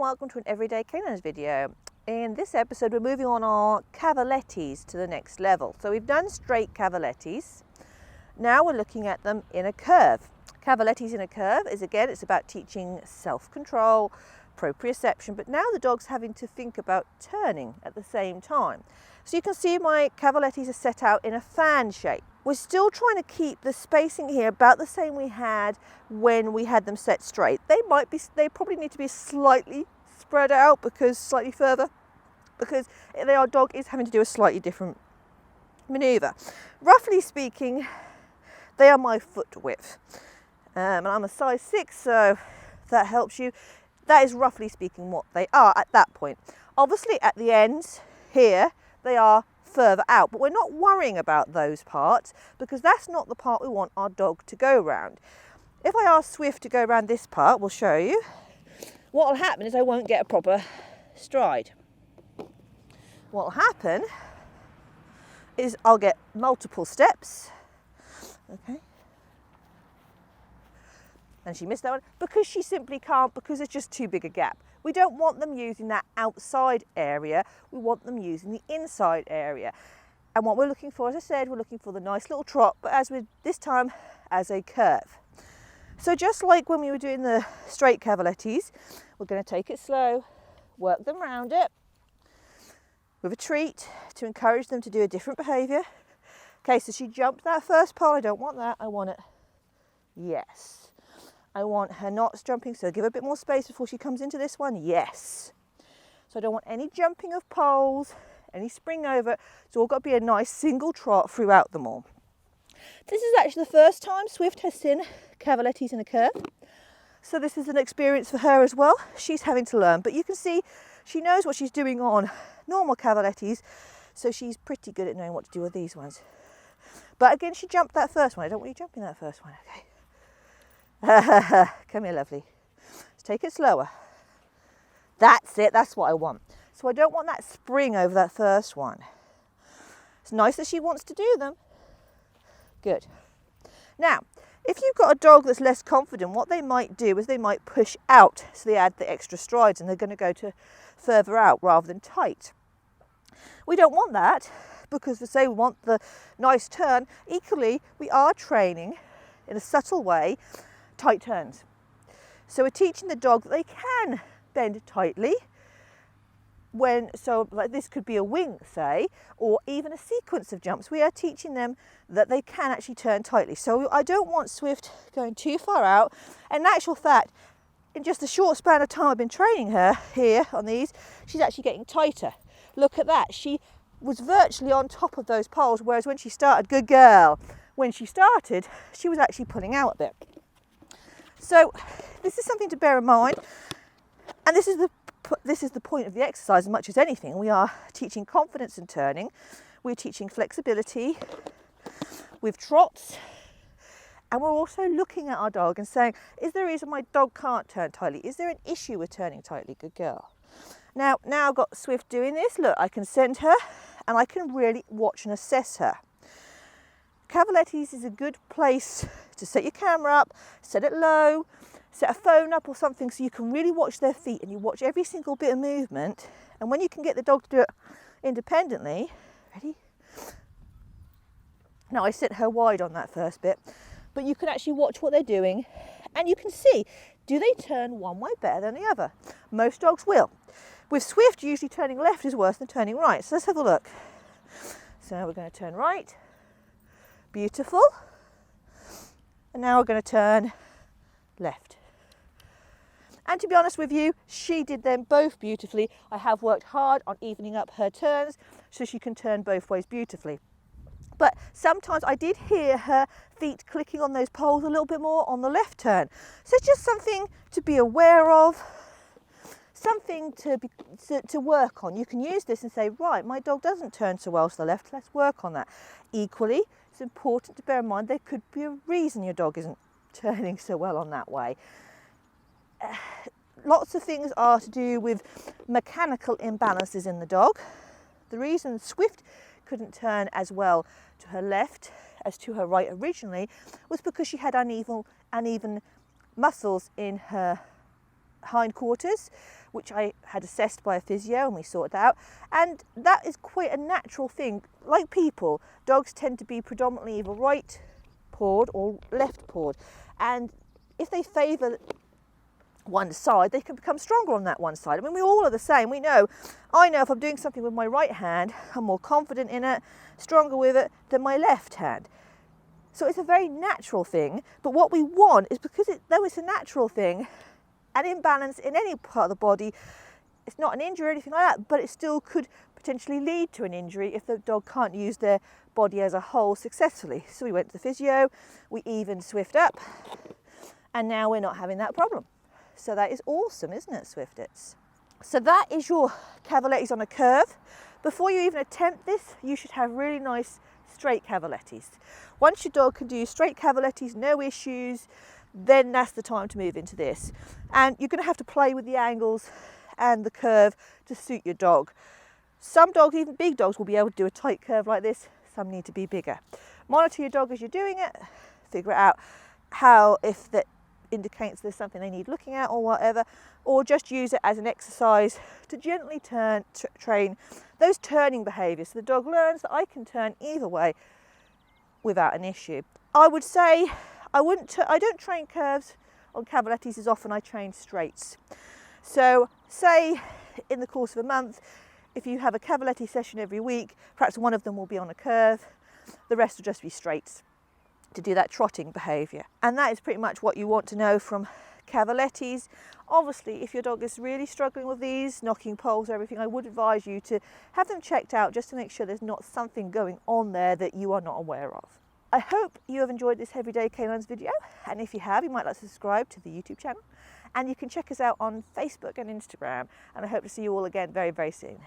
welcome to an Everyday Canines video. In this episode we're moving on our Cavalettis to the next level. So we've done straight Cavalettis, now we're looking at them in a curve. Cavalettis in a curve is, again, it's about teaching self-control, proprioception, but now the dog's having to think about turning at the same time. So you can see my Cavalettis are set out in a fan shape. We're still trying to keep the spacing here about the same we had when we had them set straight. They probably need to be slightly spread out, slightly further, because our dog is having to do a slightly different maneuver. Roughly speaking, they are my foot width. And I'm a size 6, so if that helps you. That is roughly speaking what they are at that point. Obviously at the ends here, they are further out, but we're not worrying about those parts because that's not the part we want our dog to go round. If I ask Swift to go around this part, we'll show you, what will happen is I won't get a proper stride. What will happen is I'll get multiple steps, okay, and she missed that one because she simply can't, because it's just too big a gap. We don't want them using that outside area, we want them using the inside area. And what we're looking for, as I said, we're looking for the nice little trot, but this time as a curve. So just like when we were doing the straight Cavalettis, we're going to take it slow, work them round it with a treat to encourage them to do a different behaviour. Okay, so she jumped that first pole, I don't want that, I want it, yes. I want her not jumping, so give her a bit more space before she comes into this one. Yes. So I don't want any jumping of poles, any spring over. It's all got to be a nice single trot throughout them all. This is actually the first time Swift has seen Cavalettis in a curve. So this is an experience for her as well. She's having to learn, but you can see she knows what she's doing on normal Cavalettis, so she's pretty good at knowing what to do with these ones. But again, she jumped that first one. I don't want you jumping that first one, okay? Come here, lovely. Let's take it slower. That's it, that's what I want. So I don't want that spring over that first one. It's nice that she wants to do them. Good. Now, if you've got a dog that's less confident, what they might do is they might push out, so they add the extra strides and they're going to go to further out rather than tight. We don't want that because, to say we want the nice turn, equally we are training in a subtle way tight turns. So we're teaching the dog that they can bend tightly so like this could be a wing, say, or even a sequence of jumps. We are teaching them that they can actually turn tightly. So I don't want Swift going too far out. And in actual fact, in just a short span of time I've been training her here on these, she's actually getting tighter. Look at that. She was virtually on top of those poles, whereas when she started, good girl, when she started, she was actually pulling out a bit. So this is something to bear in mind, and this is the point of the exercise as much as anything. We are teaching confidence in turning, we're teaching flexibility with trots, and we're also looking at our dog and saying, is there a reason my dog can't turn tightly? Is there an issue with turning tightly? Good girl. Now I've got Swift doing this, look, I can send her and I can really watch and assess her. Cavalettis is a good place to set your camera up, set it low, set a phone up or something so you can really watch their feet and you watch every single bit of movement. And when you can get the dog to do it independently, ready? Now I sit her wide on that first bit, but you can actually watch what they're doing and you can see, do they turn one way better than the other? Most dogs will. With Swift, usually turning left is worse than turning right. So let's have a look. So now we're going to turn right. Beautiful. And now we're going to turn left. And to be honest with you, she did them both beautifully. I have worked hard on evening up her turns so she can turn both ways beautifully. But sometimes I did hear her feet clicking on those poles a little bit more on the left turn. So it's just something to be aware of, something to work on. You can use this and say, right, my dog doesn't turn so well to the left, let's work on that. Equally, it's important to bear in mind there could be a reason your dog isn't turning so well on that way. Lots of things are to do with mechanical imbalances in the dog. The reason Swift couldn't turn as well to her left as to her right originally was because she had uneven muscles in her hindquarters, which I had assessed by a physio, and we sorted that out. And that is quite a natural thing. Like people, dogs tend to be predominantly either right-pawed or left-pawed. And if they favour one side, they can become stronger on that one side. I mean, we all are the same. I know if I'm doing something with my right hand, I'm more confident in it, stronger with it than my left hand. So it's a very natural thing, but what we want is, because though it's a natural thing, an imbalance in any part of the body, it's not an injury or anything like that, but it still could potentially lead to an injury if the dog can't use their body as a whole successfully. So we went to the physio, we evened Swift up, and now we're not having that problem. So that is awesome, isn't it, Swiftits? So that is your Cavalettis on a curve. Before you even attempt this, you should have really nice straight Cavalettis. Once your dog can do straight Cavalettis, no issues, then that's the time to move into this. And you're going to have to play with the angles and the curve to suit your dog. Some dogs, even big dogs, will be able to do a tight curve like this. Some need to be bigger. Monitor your dog as you're doing it. Figure out if that indicates there's something they need looking at or whatever, or just use it as an exercise to gently train those turning behaviours, so the dog learns that I can turn either way without an issue. I would say I don't train curves on Cavalettis as often. I train straights. So say in the course of a month, if you have a Cavaletti session every week, perhaps one of them will be on a curve, the rest will just be straights, to do that trotting behaviour. And that is pretty much what you want to know from Cavalettis. Obviously, if your dog is really struggling with these, knocking poles, everything, I would advise you to have them checked out just to make sure there's not something going on there that you are not aware of. I hope you have enjoyed this Everyday Canines video, and if you have, you might like to subscribe to the YouTube channel, and you can check us out on Facebook and Instagram, and I hope to see you all again very, very soon.